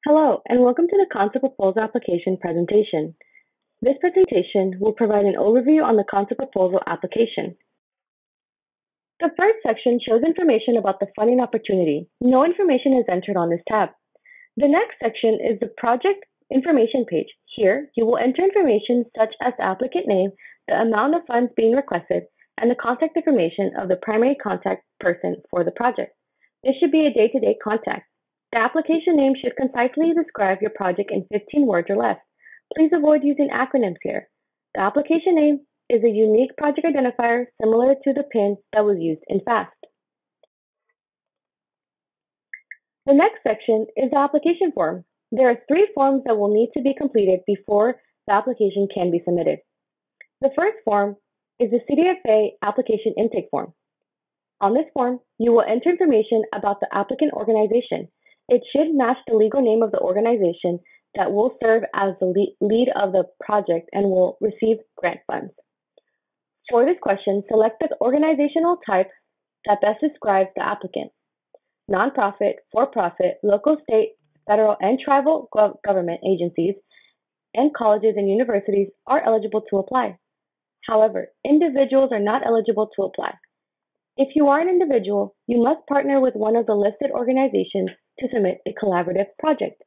Hello, and welcome to the Concept Proposal Application presentation. This presentation will provide an overview on the Concept Proposal application. The first section shows information about the funding opportunity. No information is entered on this tab. The next section is the project information page. Here, you will enter information such as the applicant name, the amount of funds being requested, and the contact information of the primary contact person for the project. This should be a day-to-day contact. The application name should concisely describe your project in 15 words or less. Please avoid using acronyms here. The application name is a unique project identifier similar to the PIN that was used in FAST. The next section is the application form. There are 3 forms that will need to be completed before the application can be submitted. The first form is the CDFA application intake form. On this form, you will enter information about the applicant organization. It should match the legal name of the organization that will serve as the lead of the project and will receive grant funds. For this question, select the organizational type that best describes the applicant. Nonprofit, for-profit, local, state, federal, and tribal government agencies and colleges and universities are eligible to apply. However, individuals are not eligible to apply. If you are an individual, you must partner with one of the listed organizations to submit a collaborative project.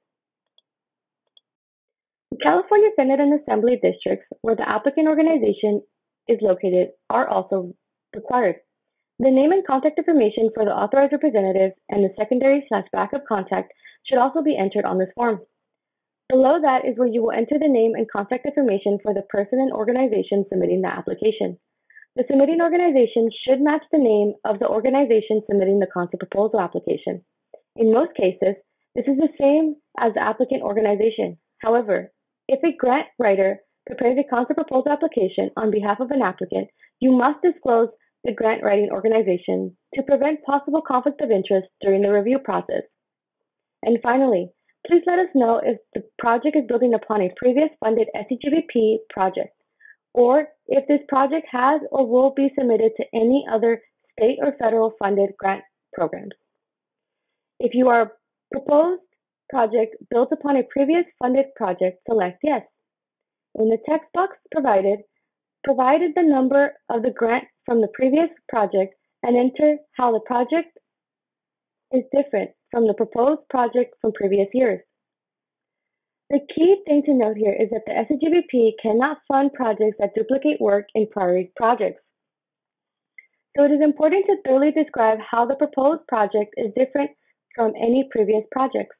The California Senate and Assembly districts where the applicant organization is located are also required. The name and contact information for the authorized representative and the secondary/backup contact should also be entered on this form. Below that is where you will enter the name and contact information for the person and organization submitting the application. The submitting organization should match the name of the organization submitting the concept proposal application. In most cases, this is the same as the applicant organization. However, if a grant writer prepares a concept proposal application on behalf of an applicant, you must disclose the grant writing organization to prevent possible conflict of interest during the review process. And finally, please let us know if the project is building upon a previous funded SCGVP project, or if this project has or will be submitted to any other state or federal funded grant programs. If you are a proposed project built upon a previous funded project, select yes. In the text box provided the number of the grant from the previous project and enter how the project is different from the proposed project from previous years. The key thing to note here is that the SCGVP cannot fund projects that duplicate work in prior projects. So it is important to thoroughly describe how the proposed project is different from any previous projects.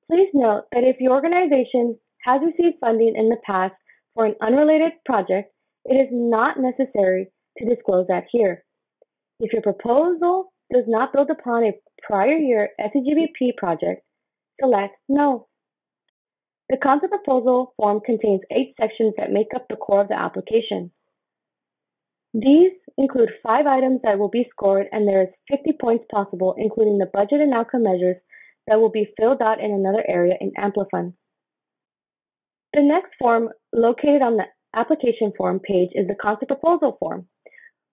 Please note that if your organization has received funding in the past for an unrelated project, it is not necessary to disclose that here. If your proposal does not build upon a prior year SCGVP project, select no. The concept proposal form contains 8 sections that make up the core of the application. These include 5 items that will be scored, and there is 50 points possible, including the budget and outcome measures that will be filled out in another area in Amplifund. The next form located on the application form page is the concept proposal form.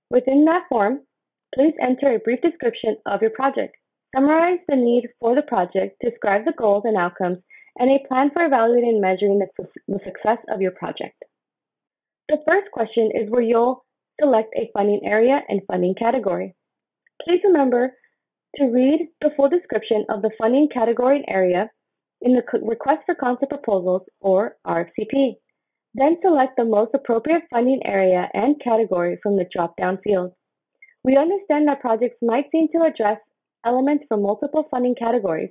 Within that form, please enter a brief description of your project. Summarize the need for the project, describe the goals and outcomes, and a plan for evaluating and measuring the success of your project. The first question is where you'll select a funding area and funding category. Please remember to read the full description of the funding category and area in the Request for Concept Proposals, or RFCP. Then select the most appropriate funding area and category from the drop-down field. We understand that projects might seem to address elements from multiple funding categories.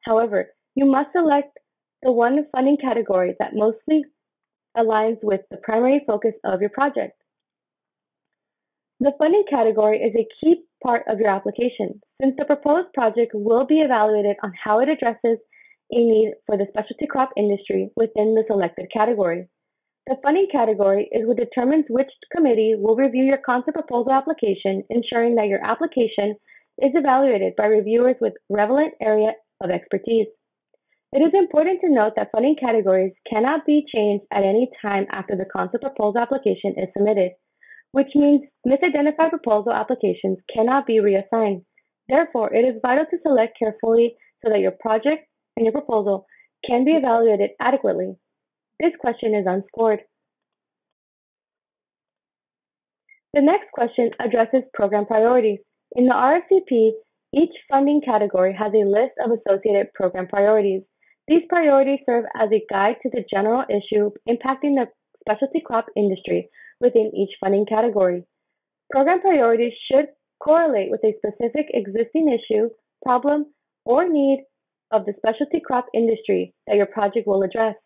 However, you must select the one funding category that mostly aligns with the primary focus of your project. The funding category is a key part of your application, since the proposed project will be evaluated on how it addresses a need for the specialty crop industry within the selected category. The funding category is what determines which committee will review your concept proposal application, ensuring that your application is evaluated by reviewers with relevant area of expertise. It is important to note that funding categories cannot be changed at any time after the concept proposal application is submitted, which means misidentified proposal applications cannot be reassigned. Therefore, it is vital to select carefully so that your project in your proposal can be evaluated adequately. This question is unscored. The next question addresses program priorities. In the RFCP, each funding category has a list of associated program priorities. These priorities serve as a guide to the general issue impacting the specialty crop industry within each funding category. Program priorities should correlate with a specific existing issue, problem, or need of the specialty crop industry that your project will address.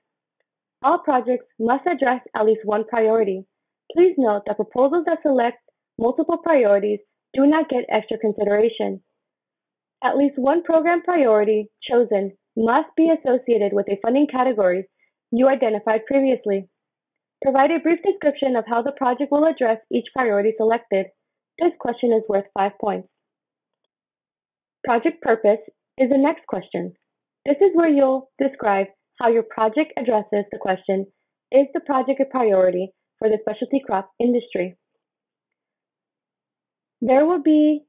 All projects must address at least one priority. Please note that proposals that select multiple priorities do not get extra consideration. At least one program priority chosen must be associated with a funding category you identified previously. Provide a brief description of how the project will address each priority selected. This question is worth 5 points. Project purpose is the next question. This is where you'll describe how your project addresses the question, is the project a priority for the specialty crop industry? There will be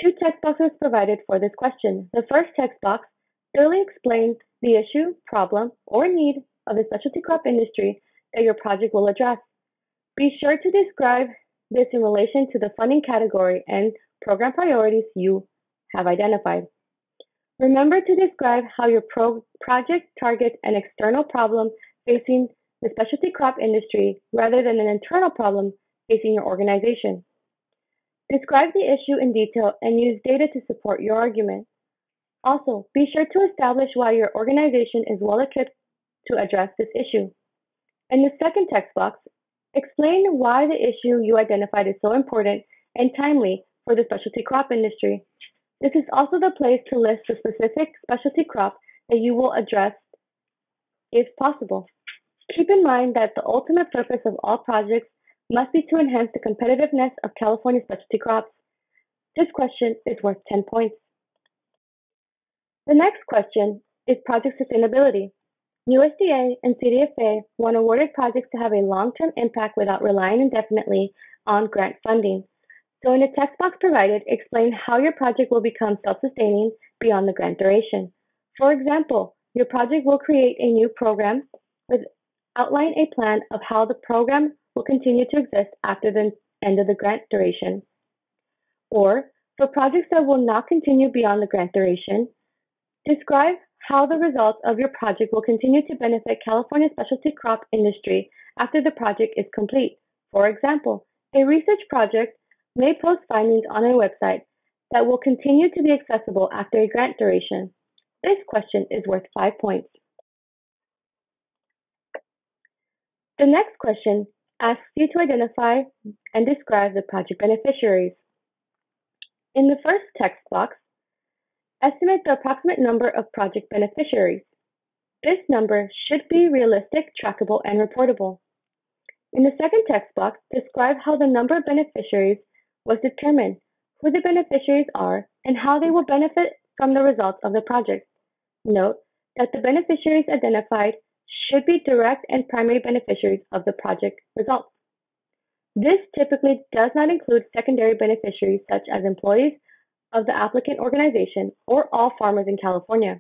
2 text boxes provided for this question. The first text box clearly explains the issue, problem, or need of the specialty crop industry that your project will address. Be sure to describe this in relation to the funding category and program priorities you have identified. Remember to describe how your project targets an external problem facing the specialty crop industry rather than an internal problem facing your organization. Describe the issue in detail and use data to support your argument. Also, be sure to establish why your organization is well equipped to address this issue. In the second text box, explain why the issue you identified is so important and timely for the specialty crop industry. This is also the place to list the specific specialty crop that you will address if possible. Keep in mind that the ultimate purpose of all projects must be to enhance the competitiveness of California specialty crops. This question is worth 10 points. The next question is project sustainability. USDA and CDFA want awarded projects to have a long-term impact without relying indefinitely on grant funding. So in the text box provided, explain how your project will become self-sustaining beyond the grant duration. For example, your project will create a new program with outline a plan of how the program will continue to exist after the end of the grant duration. Or, for projects that will not continue beyond the grant duration, describe how the results of your project will continue to benefit California's specialty crop industry after the project is complete. For example, a research project may post findings on a website that will continue to be accessible after a grant duration. This question is worth 5 points. The next question asks you to identify and describe the project beneficiaries. In the first text box, estimate the approximate number of project beneficiaries. This number should be realistic, trackable, and reportable. In the second text box, describe how the number of beneficiaries was determined, who the beneficiaries are, and how they will benefit from the results of the project. Note that the beneficiaries identified should be direct and primary beneficiaries of the project results. This typically does not include secondary beneficiaries such as employees of the applicant organization or all farmers in California.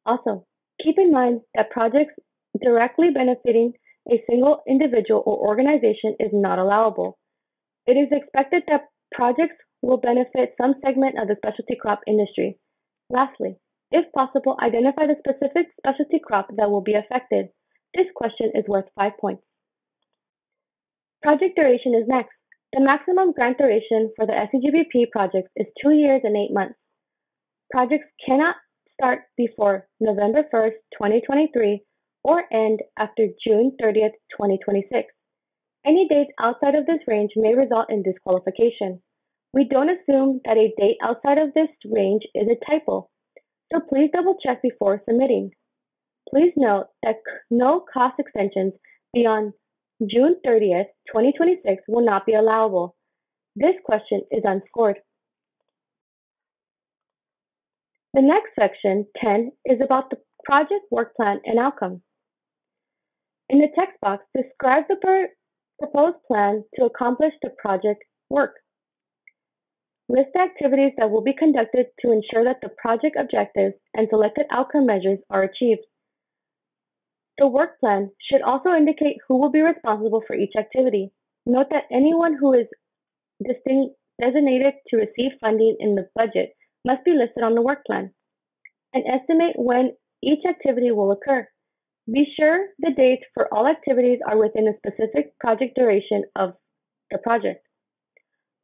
Also, keep in mind that projects directly benefiting a single individual or organization is not allowable. It is expected that projects will benefit some segment of the specialty crop industry. Lastly, if possible, identify the specific specialty crop that will be affected. This question is worth 5 points. Project duration is next. The maximum grant duration for the SCGBP projects is 2 years and 8 months. Projects cannot start before November 1st, 2023 or end after June 30th, 2026. Any date outside of this range may result in disqualification. We don't assume that a date outside of this range is a typo, so please double check before submitting. Please note that no cost extensions beyond June 30th, 2026 will not be allowable. This question is unscored. The next section, 10, is about the project work plan and outcome. In the text box, describe the proposed plan to accomplish the project work. List the activities that will be conducted to ensure that the project objectives and selected outcome measures are achieved. The work plan should also indicate who will be responsible for each activity. Note that anyone who is designated to receive funding in the budget must be listed on the work plan. And estimate when each activity will occur. Be sure the dates for all activities are within a specific project duration of the project.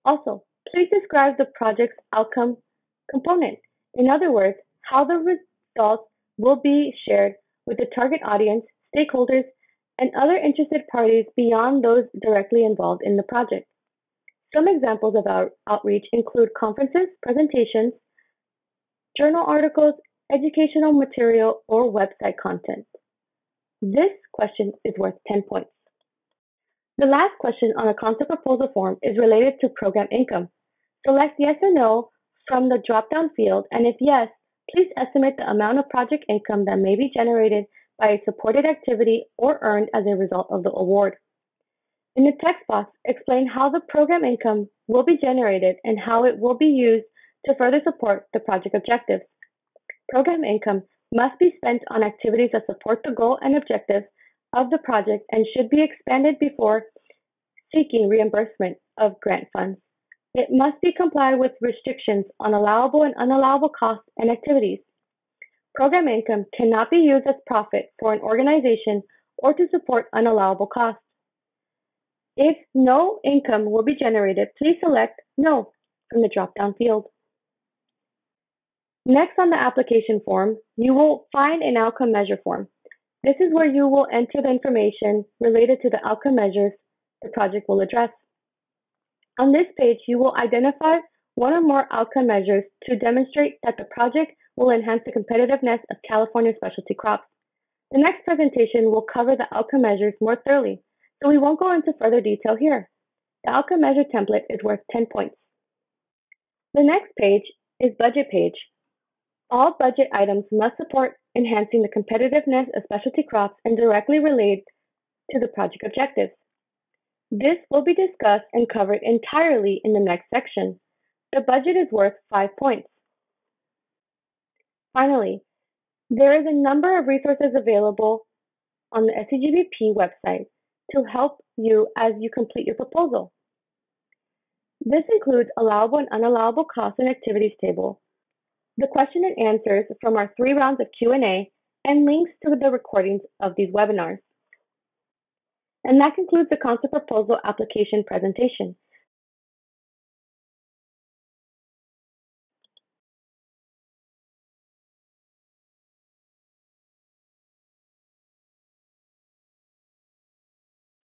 Also, please describe the project's outcome component. In other words, how the results will be shared with the target audience, stakeholders, and other interested parties beyond those directly involved in the project. Some examples of our outreach include conferences, presentations, journal articles, educational material, or website content. This question is worth 10 points. The last question on a concept proposal form is related to program income. Select yes or no from the drop-down field, and if yes, please estimate the amount of project income that may be generated by a supported activity or earned as a result of the award. In the text box, explain how the program income will be generated and how it will be used to further support the project objectives. Program income must be spent on activities that support the goal and objectives of the project and should be expended before seeking reimbursement of grant funds. It must be complied with restrictions on allowable and unallowable costs and activities. Program income cannot be used as profit for an organization or to support unallowable costs. If no income will be generated, please select No from the drop-down field. Next on the application form, you will find an outcome measure form. This is where you will enter the information related to the outcome measures the project will address. On this page, you will identify one or more outcome measures to demonstrate that the project will enhance the competitiveness of California specialty crops. The next presentation will cover the outcome measures more thoroughly, so we won't go into further detail here. The outcome measure template is worth 10 points. The next page is budget page. All budget items must support enhancing the competitiveness of specialty crops and directly relate to the project objectives. This will be discussed and covered entirely in the next section. The budget is worth 5 points. Finally, there is a number of resources available on the SCGBP website to help you as you complete your proposal. This includes allowable and unallowable costs and activities table, the question and answers from our 3 rounds of Q&A, and links to the recordings of these webinars. And that concludes the concept proposal application presentation.